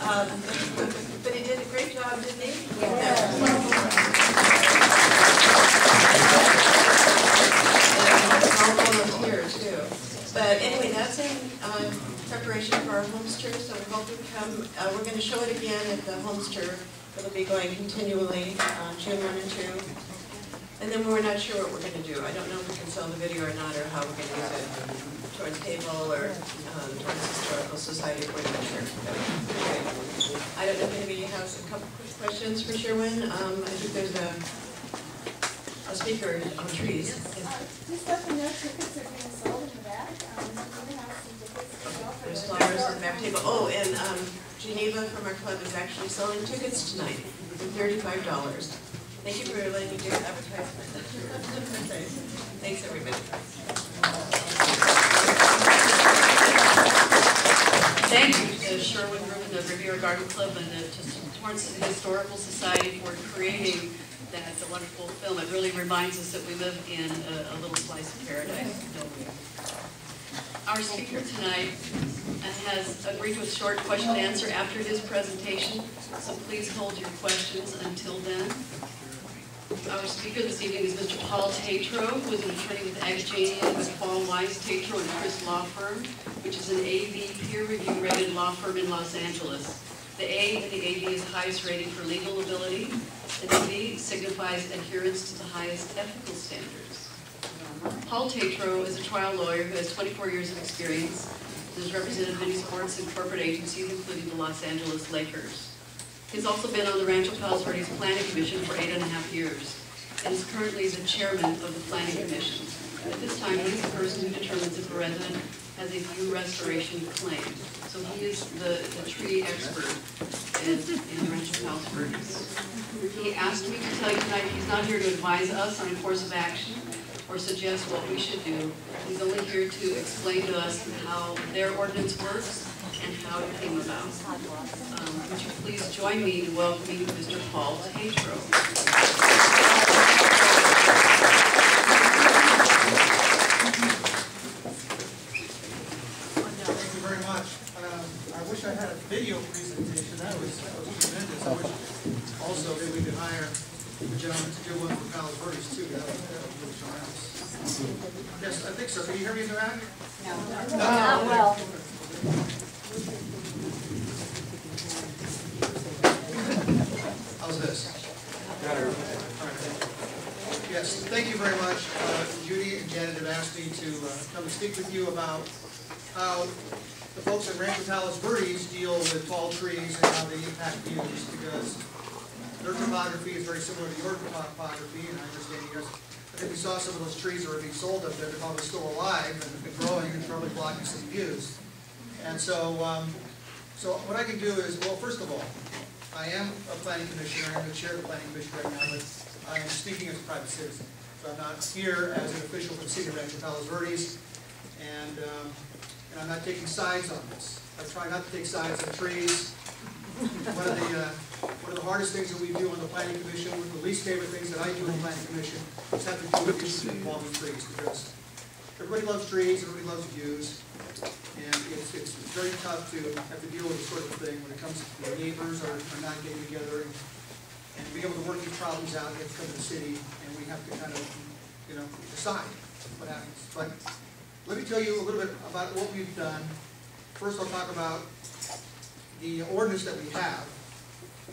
But he did a great job, didn't he? Yeah. All volunteer too. But anyway, that's in preparation for our Homester, so we hope you come. We're going to show it again at the Homester. It'll be going continually June 1 and 2. And then we're not sure what we're going to do. I don't know if we can sell the video or not, or how we're going to use it towards cable or towards Historical Society. We're not sure. But, okay. I don't know if anybody has a couple quick questions for Sherwin. I think there's a speaker on trees. Just let them know tickets are being sold in the back. We're going to have some tickets to sell for There's flyers on the back table. Oh, and Geneva from our club is actually selling tickets tonight for $35. Thank you for letting me do advertisement. Okay. Thanks, everybody. Thank you to Sherwin Group and the Riviera Garden Club and the Torrance Historical Society for creating that wonderful film. It really reminds us that we live in a little slice of paradise, don't we? Our speaker tonight has agreed to a short question and answer after his presentation, so please hold your questions until then. Our speaker this evening is Mr. Paul Tetrault, who is an attorney with RHA, McFall, Weiss, Tetrault, and Chris Law Firm, which is an AV peer-review rated law firm in Los Angeles. The A in the AV is highest rating for legal ability, and the V signifies adherence to the highest ethical standards. Paul Tetrault is a trial lawyer who has 24 years of experience and has represented many sports and corporate agencies, including the Los Angeles Lakers. He's also been on the Rancho Palos Verdes Planning Commission for 8.5 years and is currently the chairman of the Planning Commission. At this time, he is the person who determines if a resident has a view restoration claim. So he is the tree expert in the Rancho Palos Verdes. He asked me to tell you tonight he's not here to advise us on a course of action or suggest what we should do. He's only here to explain to us how their ordinance works and how it came about. Would you please join me in welcoming Mr. Paul Tetrault. Thank you very much. I wish I had a video presentation. That was tremendous. I wish also that we could hire the gentleman to do one for Palos Verdes too. That would be something else. Yes, I think so. Can you hear me in the back? No. Not well. How's this? Better. All right. Yes, thank you very much. Judy and Janet have asked me to come and speak with you about how the folks at Rancho Palos Verdes deal with tall trees and how they impact views, because their topography is very similar to your topography, and I understand you guys, I think we saw some of those trees that were being sold up there. They're probably still alive and have been growing and probably blocking some views. And so, so what I can do is, well, first of all, I am a planning commissioner. I'm the chair of the planning commission right now, but I am speaking as a private citizen. So I'm not here as an official from the city of Rancho Palos Verdes, and I'm not taking sides on this. I try not to take sides on trees. One of the hardest things that we do on the planning commission, one of the least favorite things that I do on the planning commission, is have to do with issues involving trees, because everybody loves trees, everybody loves views. And it's very tough to have to deal with this sort of thing when it comes to the neighbors are not getting together and be able to work these problems out. They have to come to the city, and we have to kind of, decide what happens. But let me tell you a little bit about what we've done. First, I'll talk about the ordinance that we have,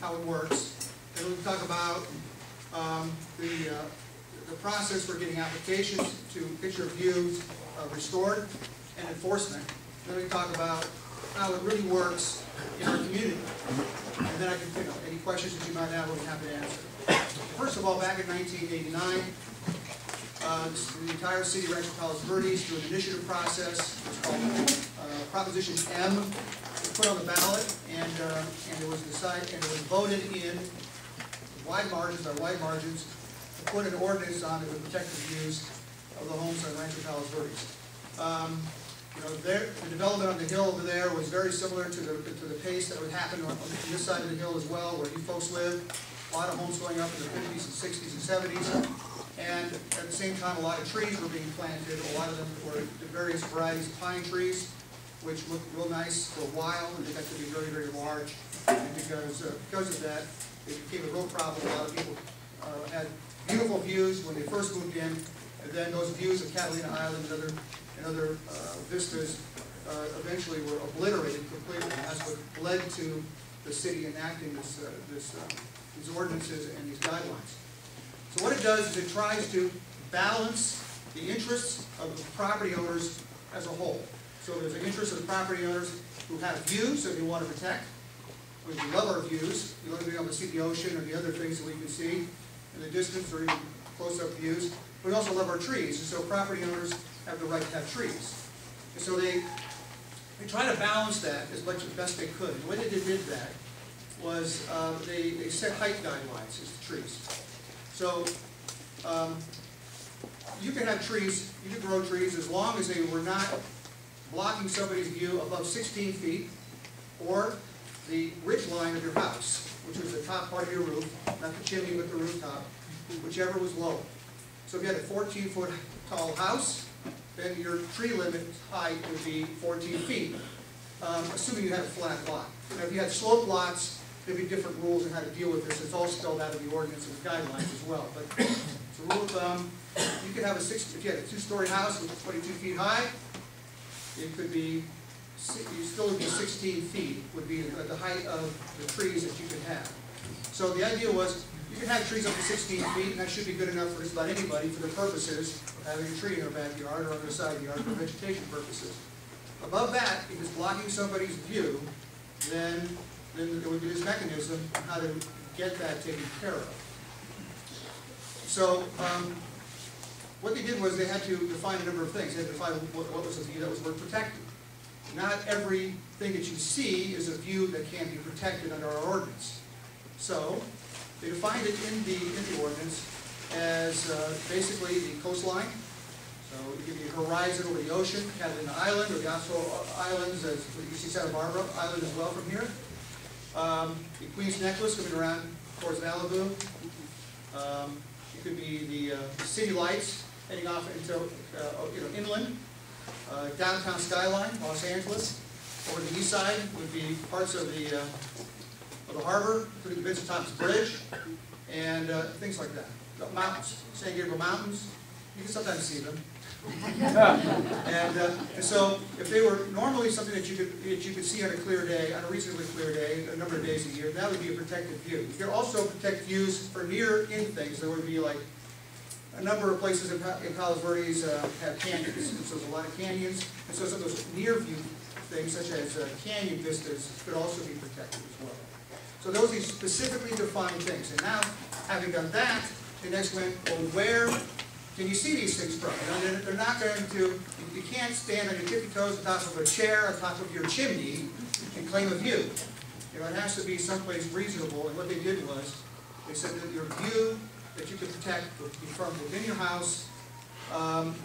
how it works. Then we'll talk about the process for getting applications to get your views restored, and enforcement. Then we talk about how it really works in our community. And then I can pick up any questions that you might have, we'll be happy to answer. First of all, back in 1989, the entire city of Rancho Palos Verdes, through an initiative process, it was called Proposition M, was put on the ballot, and it was decided, and it was voted in wide margins, to put an ordinance on that would protect the views of the homes on Rancho Palos Verdes. The development on the hill over there was very similar to the pace that would happen on this side of the hill as well, where you folks live. A lot of homes going up in the 50s and 60s and 70s. And at the same time, a lot of trees were being planted. A lot of them were the various varieties of pine trees, which looked real nice for a while, and they got to be very, very large. because of that, it became a real problem. A lot of people had beautiful views when they first moved in, and then those views of Catalina Island and other vistas eventually were obliterated completely. And that's what led to the city enacting these ordinances and these guidelines. So what it does is it tries to balance the interests of the property owners as a whole. So there's an interest of the property owners who have views that we want to protect. We love our views. We want to be able to see the ocean or the other things that we can see in the distance or even close-up views. We also love our trees, and so property owners have the right to have trees. And so they try to balance that as much as best they could. The way they did that was they set height guidelines as the trees. So you can have trees, you can grow trees as long as they were not blocking somebody's view above 16 feet or the ridge line of your house, which was the top part of your roof, not the chimney but the rooftop, whichever was lower. So if you had a 14-foot tall house, then your tree limit height would be 14 feet, assuming you had a flat lot. Now, if you had slope lots, there'd be different rules on how to deal with this. It's all spelled out in the ordinance and the guidelines as well. But it's a rule of thumb. You could have if you had a 2-story house which was 22 feet high, it could be, you still would be 16 feet would be the height of the trees that you could have. So the idea was you can have trees up to 16 feet, and that should be good enough for just about anybody for the purposes of having a tree in their backyard or on their side of the yard for vegetation purposes. Above that, if it's blocking somebody's view, then there would be this mechanism on how to get that taken care of. So what they did was they had to define a number of things. They had to define what was a view that was worth protecting. Not everything that you see is a view that can be protected under our ordinance. So they defined it in the ordinance as basically the coastline. So it could be a horizon over the ocean, Catalina Island, or the Atoll Islands, as you see Santa Barbara Island as well from here. The Queen's Necklace coming around towards Malibu. It could be the city lights heading off into inland. Downtown skyline, Los Angeles. Over the east side would be parts of the harbor, including the Vincent Thomas Bridge, and things like that. The mountains, San Gabriel Mountains. You can sometimes see them. And so, if they were normally something that you could see on a clear day, on a reasonably clear day, a number of days a year, that would be a protected view. You could also protect views for near-in things. There would be like a number of places in Palos Verdes have canyons, and so there's a lot of canyons, and so some of those near-view things, such as canyon vistas, could also be protected as well. So those are specifically defined things. And now, having done that, the next went, well, where can you see these things from? They're not going to, you can't stand on your tippy toes on top of a chair, on top of your chimney, and claim a view. It has to be someplace reasonable, and what they did was, they said that your view that you can protect would be from within your house,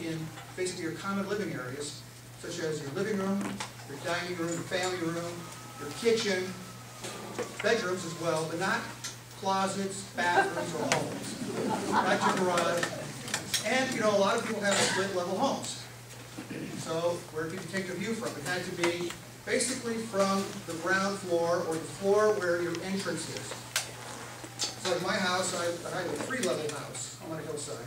in basically your common living areas, such as your living room, your dining room, your family room, your kitchen, bedrooms as well, but not closets, bathrooms, or homes. Not your garage. And, a lot of people have split-level homes. So, where can you take the view from? It had to be basically from the ground floor or the floor where your entrance is. So, like my house, I have a 3-level house on a hillside.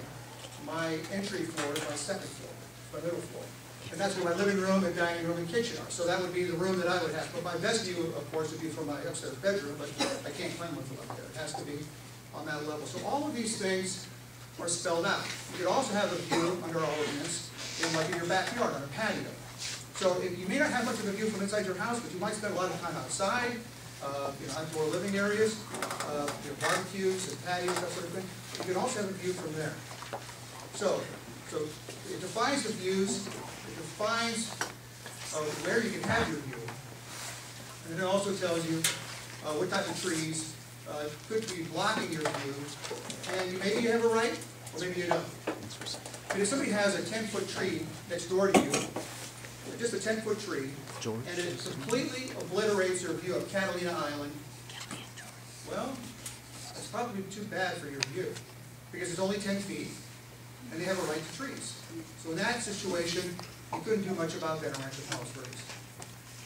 My entry floor is my 2nd floor, my middle floor. And that's where my living room and dining room and kitchen are. So that would be the room that I would have. But my best view, of course, would be from my upstairs bedroom, but I can't claim one from up there. It has to be on that level. So all of these things are spelled out. You could also have a view under our ordinance in your backyard, on a patio. So you may not have much of a view from inside your house, but you might spend a lot of time outside, outdoor living areas, barbecues and patios, that sort of thing. You can also have a view from there. So it defines the views. It defines where you can have your view, and it also tells you what type of trees could be blocking your view, and maybe you have a right, or maybe you don't. But if somebody has a 10-foot tree next door to you, just a 10-foot tree, and it completely obliterates your view of Catalina Island, well, that's probably too bad for your view, because it's only 10 feet, and they have a right to trees. So in that situation, you couldn't do much about that around Palos Verdes.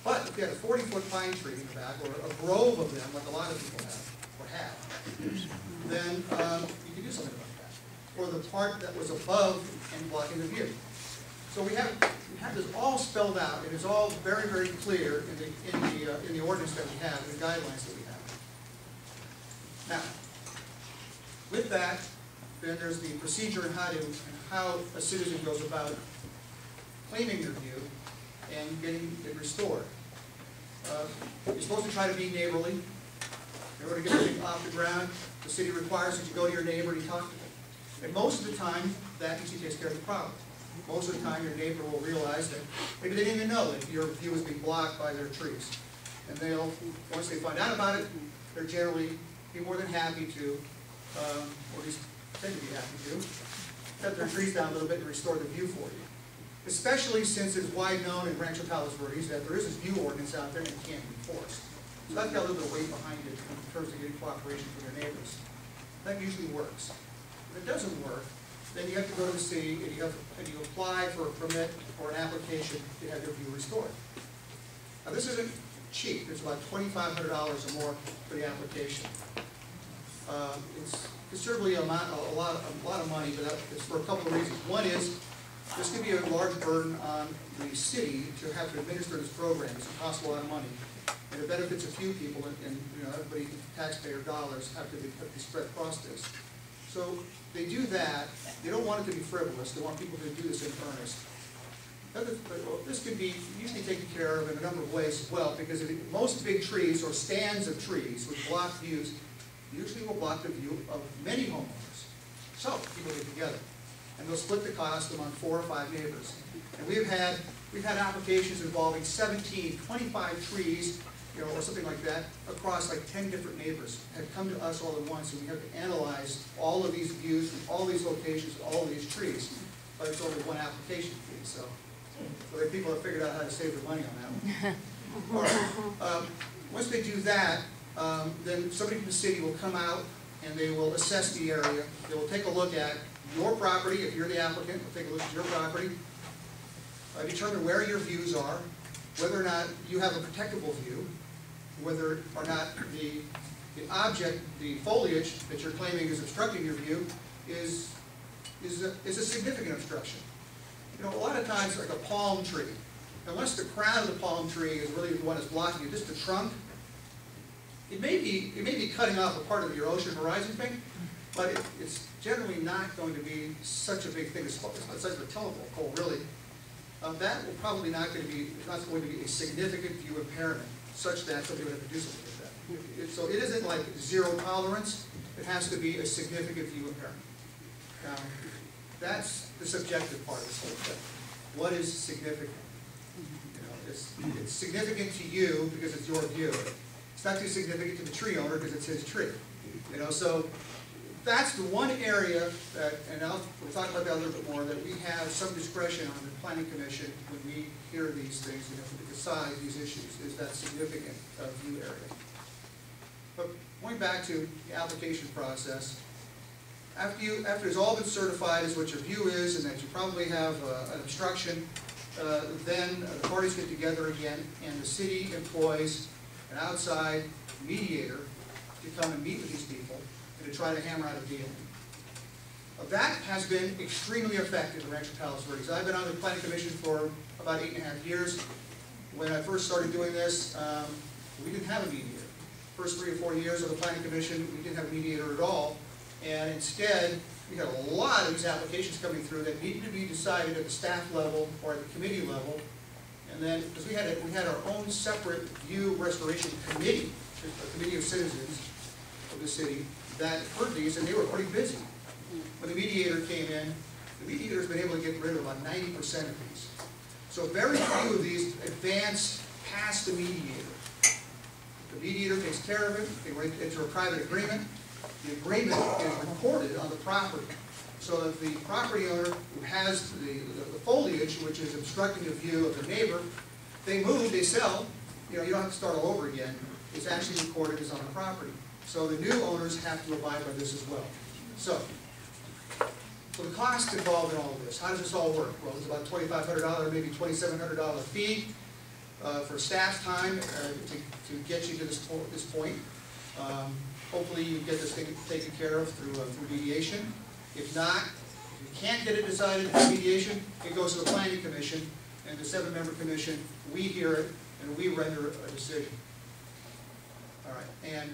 But if you had a 40-foot pine tree in the back, or a grove of them, like a lot of people have, or have, then you could do something about that. Or the part that was above and blocking the view. So we have this all spelled out, and it's all very, very clear in the ordinance that we have, the guidelines that we have. Now, with that, then there's the procedure and how a citizen goes about claiming their view and getting it restored. You're supposed to try to be neighborly. In order to get everything off the ground, the city requires that you go to your neighbor and you talk to them. And most of the time, that usually takes care of the problem. Most of the time, your neighbor will realize that maybe they didn't even know that your view was being blocked by their trees. And they'll, once they find out about it, they're generally be more than happy to, or at least tend to be happy to, cut their trees down a little bit and restore the view for you. Especially since it's wide known in Rancho Palos Verdes that there is this view ordinance out there and it can't be enforced. So that's got a little bit of weight behind it in terms of getting cooperation from your neighbors. That usually works. If it doesn't work, then you have to go to the city and you apply for a permit or an application to have your view restored. Now this isn't cheap. It's about $2,500 or more for the application. It's considerably a lot of money, but it's for a couple of reasons. One is this can be a large burden on the city to have to administer this program. It costs a lot of money, and it benefits a few people, and everybody, taxpayer dollars, have to be spread across this. So they do that. They don't want it to be frivolous. They want people to do this in earnest. This can be usually taken care of in a number of ways as well, because most big trees or stands of trees with blocked views usually will block the view of many homeowners. So people get together, and they'll split the cost among 4 or 5 neighbors. And we've had applications involving 17, 25 trees, or something like that, across like 10 different neighbors have come to us all at once, and we have to analyze all of these views from all these locations, all of these trees. But it's only one application fee, so the people have figured out how to save their money on that one. All right. Once they do that, then somebody from the city will come out and they will assess the area. They will take a look at your property. If you're the applicant, they'll take a look at your property, determine where your views are, whether or not you have a protectable view, whether or not the object, the foliage that you're claiming is obstructing your view is a significant obstruction. A lot of times, like a palm tree, unless the crown of the palm tree is really the one that's blocking you, just the trunk, it may be cutting off a part of your ocean horizon thing, but it's generally not going to be such a big thing. It's the size of a telephone pole, really. That will probably not going to be a significant view impairment, such that somebody would have to do something with that. So it isn't like zero tolerance. It has to be a significant view impairment. Now, that's the subjective part of this whole thing. What is significant? It's significant to you because it's your view. It's not too significant to the tree owner because it's his tree. So that's the one area that, and we'll talk about that a little bit more, that we have some discretion on the Planning Commission when we hear these things, to decide these issues, is that significant view area. But going back to the application process, after it's all been certified as what your view is and that you probably have an obstruction, then the parties get together again and the city employs an outside mediator to come and meet with these people and to try to hammer out a deal. That has been extremely effective in Rancho Palos Verdes. I've been on the Planning Commission for about 8.5 years. When I first started doing this, we didn't have a mediator. First 3 or 4 years of the Planning Commission, we didn't have a mediator at all. And instead, we had a lot of these applications coming through that needed to be decided at the staff level or at the committee level. And then, because we had our own separate view restoration committee, a committee of citizens of the city that heard these, and they were pretty busy. When the mediator came in, the mediator's been able to get rid of about 90% of these. So very few of these advance past the mediator. The mediator takes care of it. They went into a private agreement. The agreement is recorded on the property, so that the property owner who has the foliage, which is obstructing the view of their neighbor, they move, they sell, you don't have to start all over again. It's actually recorded as on the property. So the new owners have to abide by this as well. So the cost involved in all of this, how does this all work? Well, it's about $2,500, maybe $2,700 fee. for staff's time to get you to this point. Hopefully you get this thing taken care of through mediation. If not, if you can't get it decided through mediation, it goes to the Planning Commission, and the 7-member commission, we hear it, and we render a decision. All right, and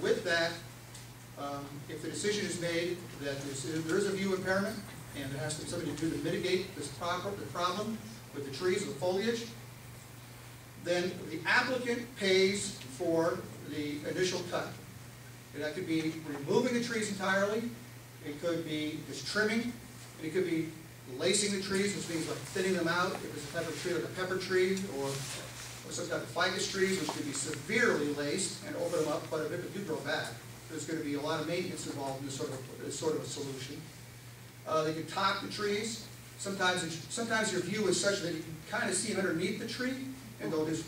with that, if the decision is made that there is a view impairment, and there has to be something to do to mitigate the problem with the trees and the foliage, then the applicant pays for the initial cut. And that could be removing the trees entirely, it could be just trimming, and it could be lacing the trees, which means like thinning them out, if it's a type of tree like a pepper tree, or some type of ficus trees, which could be severely laced and open them up quite a bit, but do grow back. There's going to be a lot of maintenance involved in this sort of a solution. They can top the trees. Sometimes your view is such that you can kind of see underneath the tree, and they'll just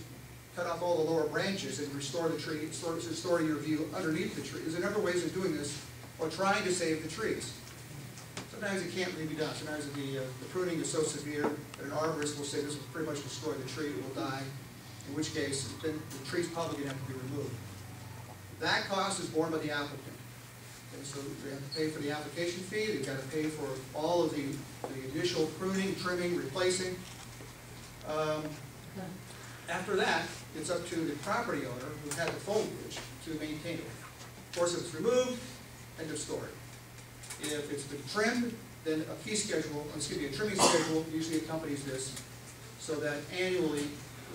cut off all the lower branches and restore the tree, restore your view underneath the tree. There's a number of ways of doing this, or trying to save the trees. Sometimes it can't really be done. Sometimes the pruning is so severe that an arborist will say this will pretty much destroy the tree, it will die, in which case then the tree's probably going to have to be removed. That cost is borne by the applicant. Okay, so they have to pay for the application fee, they've got to pay for all of the initial pruning, trimming, replacing. After that, it's up to the property owner who had the foliage to maintain it. Of course, if it's removed, end of story. If it's been trimmed, then a fee schedule, a trimming schedule usually accompanies this, so that annually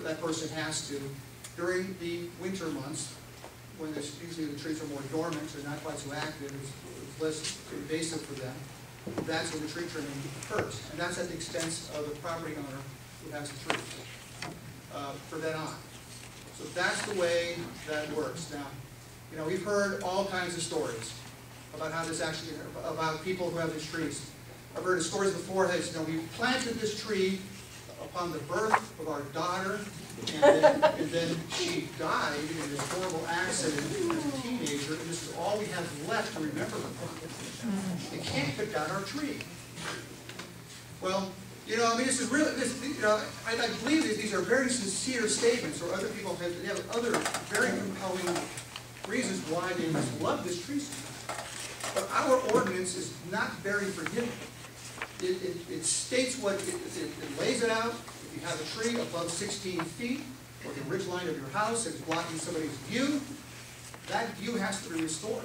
that person has to, during the winter months, when usually the trees are more dormant, they're not quite so active, it's less invasive for them, that's when the tree trimming occurs. And that's at the expense of the property owner who has the trees. For that on. So that's the way that works. Now, we've heard all kinds of stories about how this actually, about people who have these trees. I've heard stories before that, we planted this tree upon the birth of our daughter, and then she died in this horrible accident as a teenager, and this is all we have left to remember her. They can't cut down our tree. Well, this is really, I believe these are very sincere statements, or other people have other very compelling reasons why they must love this tree so much. But our ordinance is not very forgiving. It states what, it lays it out. If you have a tree above 16 feet, or the ridge line of your house, and it's blocking somebody's view, that view has to be restored.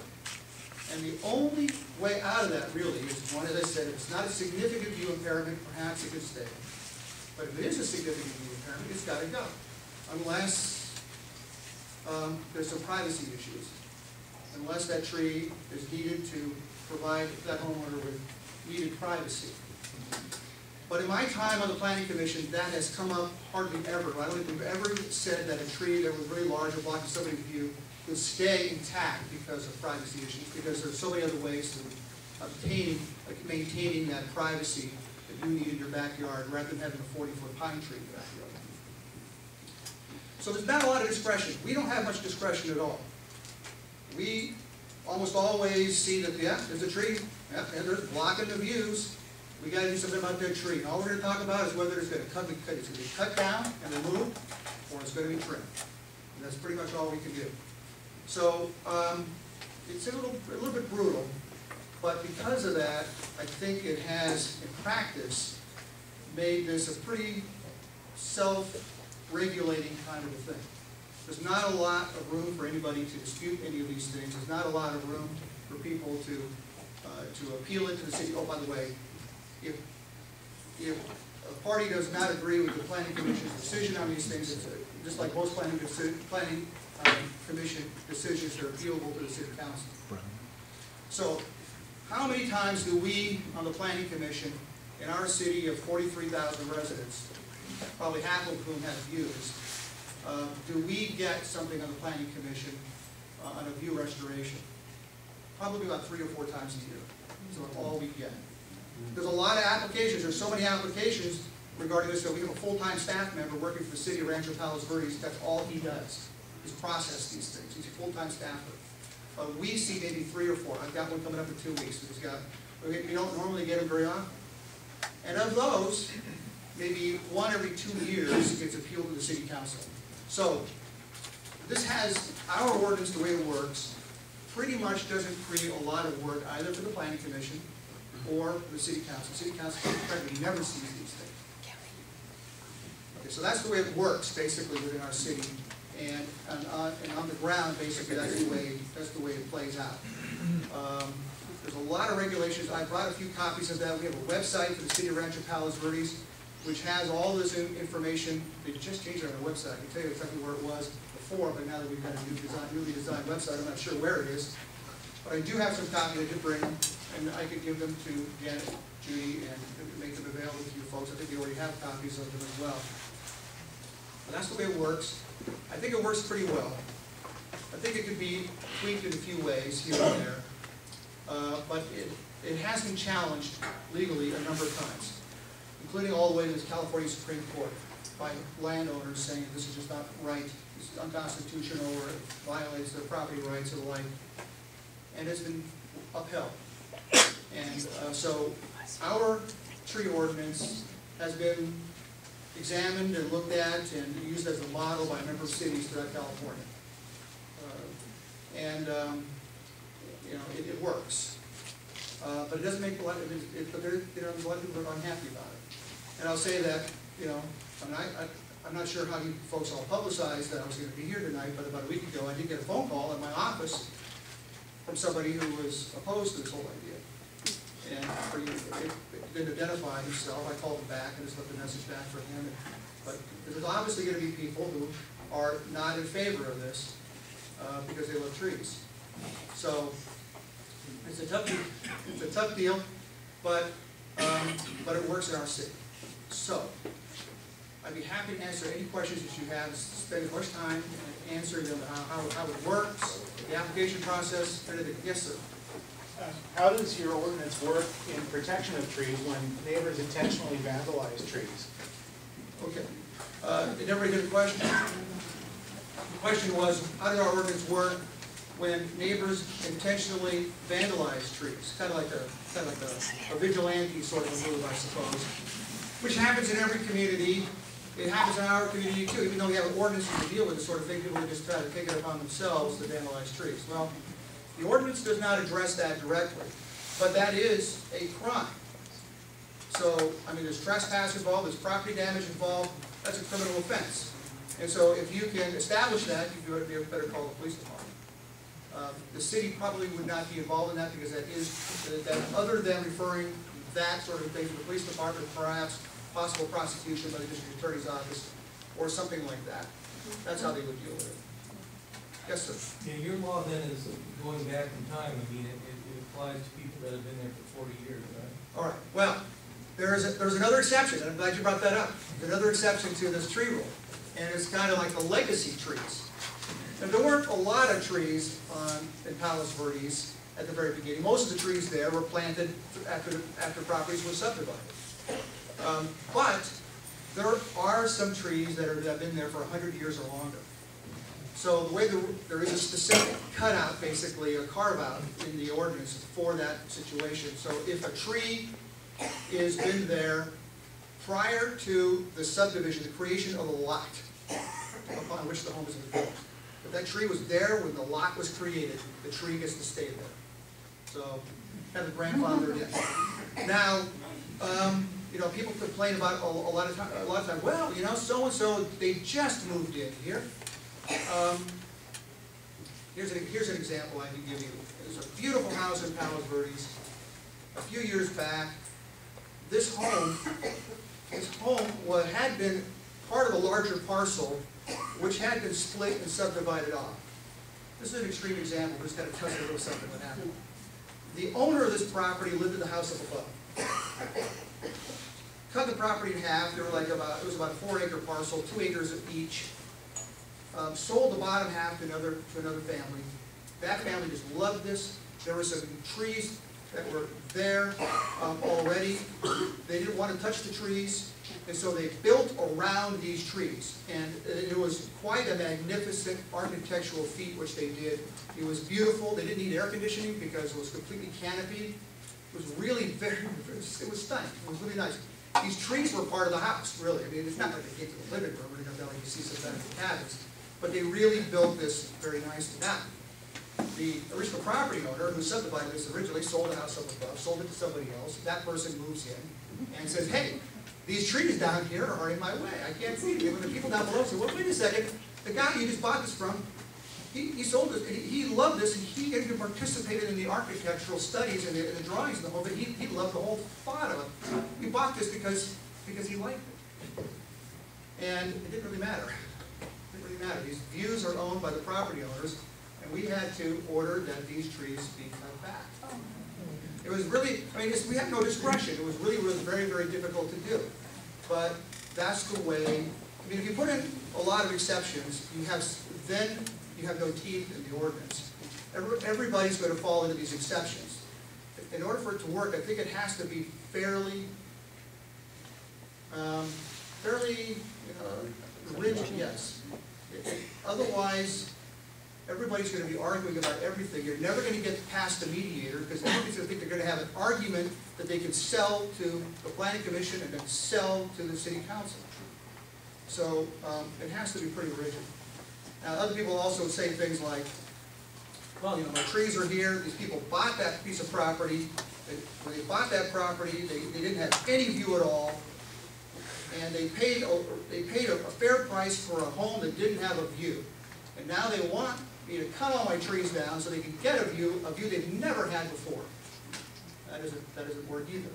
And the only way out of that really is, one, as I said, if it's not a significant view impairment, perhaps it could stay. But if it is a significant view impairment, it's got to go. Unless there's some privacy issues. Unless that tree is needed to provide that homeowner with needed privacy. But in my time on the Planning Commission, that has come up hardly ever. I don't think we've ever said that a tree that was really large or blocking somebody's view would stay intact because of privacy issues, because there's so many other ways of maintaining that privacy that you need in your backyard rather than having a 40-foot pine tree in your backyard. So there's not a lot of discretion. We don't have much discretion at all. We almost always see that, yeah, there's a tree, yeah, and they're blocking the views. We got to do something about that tree. And all we're going to talk about is whether it's going to be cut down and removed, or it's going to be trimmed. And that's pretty much all we can do. So it's a little bit brutal, but because of that, I think it has, in practice, made this a pretty self-regulating kind of a thing. There's not a lot of room for anybody to dispute any of these things. There's not a lot of room for people to appeal it to the city. Oh, by the way, if a party does not agree with the Planning Commission's decision on these things, it's just like most Planning Commission decisions are appealable to the City Council. So, how many times do we on the Planning Commission in our city of 43,000 residents, probably half of whom have views, do we get something on the Planning Commission on a view restoration? Probably about 3 or 4 times a year. So that's all we get. There's a lot of applications. There's so many applications regarding this. So we have a full-time staff member working for the city of Rancho Palos Verdes. That's all he does, is process these things. He's a full-time staffer. We see maybe 3 or 4. I've got one coming up in 2 weeks. We don't normally get them very often. And of those, maybe 1 every 2 years gets appealed to the city council. So this has, our ordinance, the way it works, pretty much doesn't create a lot of work either for the planning commission or the city council. City council practically never sees these things. Okay, so that's the way it works basically within our city, and on the ground basically that's the way it plays out. There's a lot of regulations. I brought a few copies of that. We have a website for the city of Rancho Palos Verdes, which has all this information. They just changed it on our website. I can tell you exactly where it was before, but now that we've got a newly designed website, I'm not sure where it is. But I do have some copies. I did bring them, and I could give them to Janet, Judy, and make them available to you folks. I think you already have copies of them as well. But that's the way it works. I think it works pretty well. I think it could be tweaked in a few ways here and there. But it has been challenged legally a number of times, including all the way to the California Supreme Court by landowners saying this is just not right, this is unconstitutional, or it violates their property rights and the like. And it's been upheld. And so our tree ordinance has been examined and looked at and used as a model by a number of cities throughout California. You know, it works. But it doesn't make a lot of but there's a lot of people that are unhappy about it. And I'll say that, you know, I'm not sure how you folks all publicized that I was going to be here tonight, but about a week ago I did get a phone call in my office from somebody who was opposed to this whole idea. And he didn't identify himself. I called him back and just left a message back for him. But there's obviously going to be people who are not in favor of this because they love trees. So it's a tough deal, but it works in our city. So I'd be happy to answer any questions that you have. Spend as much time answering them, how it works, the application process, anything. Yes, sir. How does your ordinance work in protection of trees when neighbors intentionally vandalize trees? Okay. Did everybody get a question? The question was, how does our ordinance work when neighbors intentionally vandalize trees? Kind of like a vigilante sort of a move, I suppose, which happens in every community. It happens in our community too, even though we have ordinances to deal with this sort of thing. People just try to take it upon themselves to vandalize trees. Well, the ordinance does not address that directly, but that is a crime. So, I mean, there's trespass involved, there's property damage involved. That's a criminal offense. And so, if you can establish that, you better call the police department. The city probably would not be involved in that because that other than referring that sort of thing to the police department, perhaps possible prosecution by the district attorney's office or something like that. That's how they would deal with it. Yes, sir. Yeah, your law then is going back in time. I mean, it applies to people that have been there for 40 years, right? All right. Well, there's another exception, and I'm glad you brought that up. There's another exception to this tree rule, and it's kind of like the legacy trees. And there weren't a lot of trees in Palos Verdes at the very beginning. Most of the trees there were planted after properties were subdivided. But there are some trees that have been there for 100 years or longer. So the way there is a specific cutout, basically a carve-out in the ordinance for that situation. So if a tree has been there prior to the subdivision, the creation of a lot upon which the home is built, if that tree was there when the lot was created, the tree gets to stay there. So have the grandfather in. Now, you know, people complain about a lot of times. Well, you know, so and so they just moved in here. Here's an example I can give you. There's a beautiful house in Palos Verdes. A few years back, this home had been part of a larger parcel, which had been split and subdivided off. This is an extreme example. We're just going to tell you a little something that happened. The owner of this property lived in the house up above. Cut the property in half. There were it was about a 4-acre parcel, 2 acres each. Sold the bottom half to another family. That family just loved this. There were some trees that were there already. They didn't want to touch the trees, and so they built around these trees. And it was quite a magnificent architectural feat which they did. It was beautiful. They didn't need air conditioning because it was completely canopied. It was really it was stunning. It was really nice. these trees were part of the house, really. I mean, it's not like they came to the living room, or anything like you see sometimes in cabins, but they really built this very nicely. Now, the original property owner who subdivided this originally sold the house up above, sold it to somebody else. That person moves in and says, hey, these trees down here are in my way. I can't see them. And the people down below say, well, wait a second. The guy you just bought this from, he sold this, he loved this, and he even participated in the architectural studies and the drawings and the whole thing. He loved the whole thought of it. He bought this because he liked it. And it didn't really matter. It didn't really matter. These views are owned by the property owners, and we had to order that these trees be cut back. It was really, I mean, we had no discretion. It was really very, very difficult to do. But that's the way, I mean, if you put in a lot of exceptions, then you have no teeth in the ordinance. Everybody's going to fall into these exceptions. In order for it to work, I think it has to be fairly rigid, yes. Otherwise, everybody's going to be arguing about everything. You're never going to get past the mediator because everybody's going to think they're going to have an argument that they can sell to the planning commission and then sell to the city council. So it has to be pretty rigid. Now, other people also say things like, well, you know, my trees are here. These people bought that piece of property. When they bought that property, they didn't have any view at all, and they paid a fair price for a home that didn't have a view. And now they want me to cut all my trees down so they can get a view they've never had before. That doesn't work either.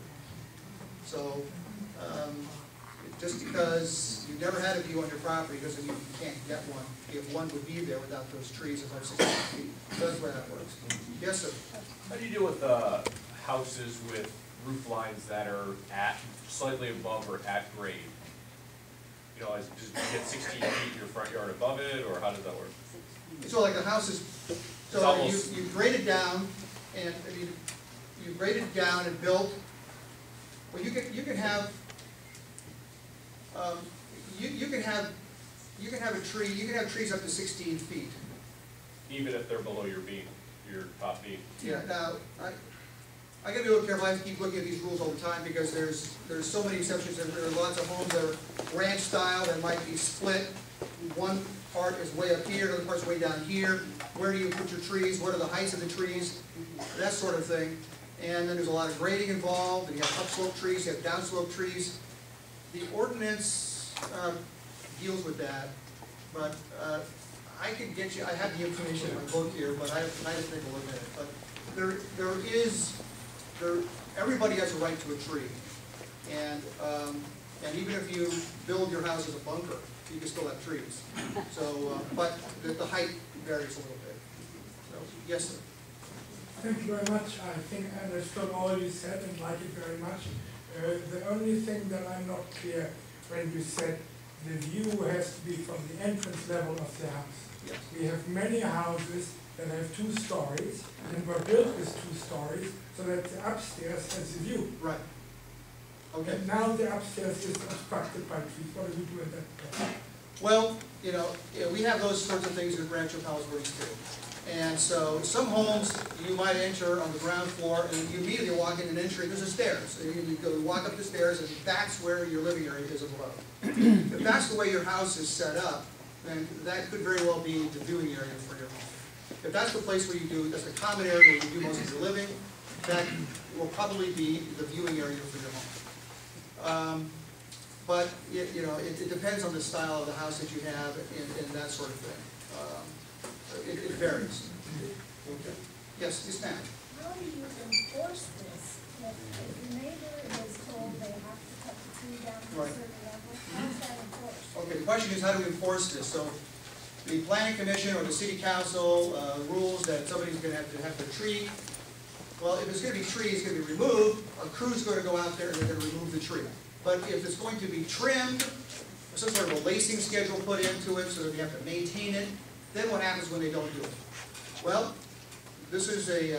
So just because you never had a view on your property doesn't mean you can't get one. If one would be there without those trees above 60 feet. That's where that works. Yes, sir. How do you deal with houses with roof lines that are at slightly above or at grade? You know, does you get 16 feet in your front yard above it, or how does that work? So like the house is, so you grade it down, and you grade it down and built. Well, you can have a tree. You can have trees up to 16 feet. Even if they're below your top beam. Yeah. Now I got to be a little careful. I have to keep looking at these rules all the time because there's so many exceptions. There are lots of homes that are ranch style that might be split. One part is way up here, another part's way down here. Where do you put your trees? What are the heights of the trees? That sort of thing. And then there's a lot of grading involved. And you have upslope trees, you have downslope trees. The ordinance deals with that, but I can get you. I have the information in my book here, but I have to take a look at it. But everybody has a right to a tree, and even if you build your house as a bunker, you can still have trees. So, but the height varies a little bit. So, yes, sir. Thank you very much. I think I understood all you said and like it very much. The only thing that I'm not clear when you said the view has to be from the entrance level of the house. Yes. We have many houses that have 2 stories and were built with 2 stories so that the upstairs has a view. Right. Okay. And now the upstairs is obstructed by trees. What do we do at that point? Well, you know, we have those sorts of things in Rancho Palos Verdes too. And so some homes you might enter on the ground floor and you immediately walk in an entry, there's a stairs. And you go walk up the stairs and that's where your living area is above. If that's the way your house is set up, then that could very well be the viewing area for your home. If that's the place where you do, that's the common area where you do most of your living, that will probably be the viewing area for your home. But you know, it depends on the style of the house that you have and that sort of thing. It varies. Okay. Yes, ma'am. How do you enforce this? If the neighbor is told they have to cut the tree down to a certain level, how is that enforced? Okay, the question is how do we enforce this? So the planning commission or the city council rules that somebody's going to have the tree. Well, if it's going to be tree, it's going to be removed. A crew's going to go out there and they're going to remove the tree. But if it's going to be trimmed, some sort of a lacing schedule put into it so that you have to maintain it, then what happens when they don't do it? Well, this is a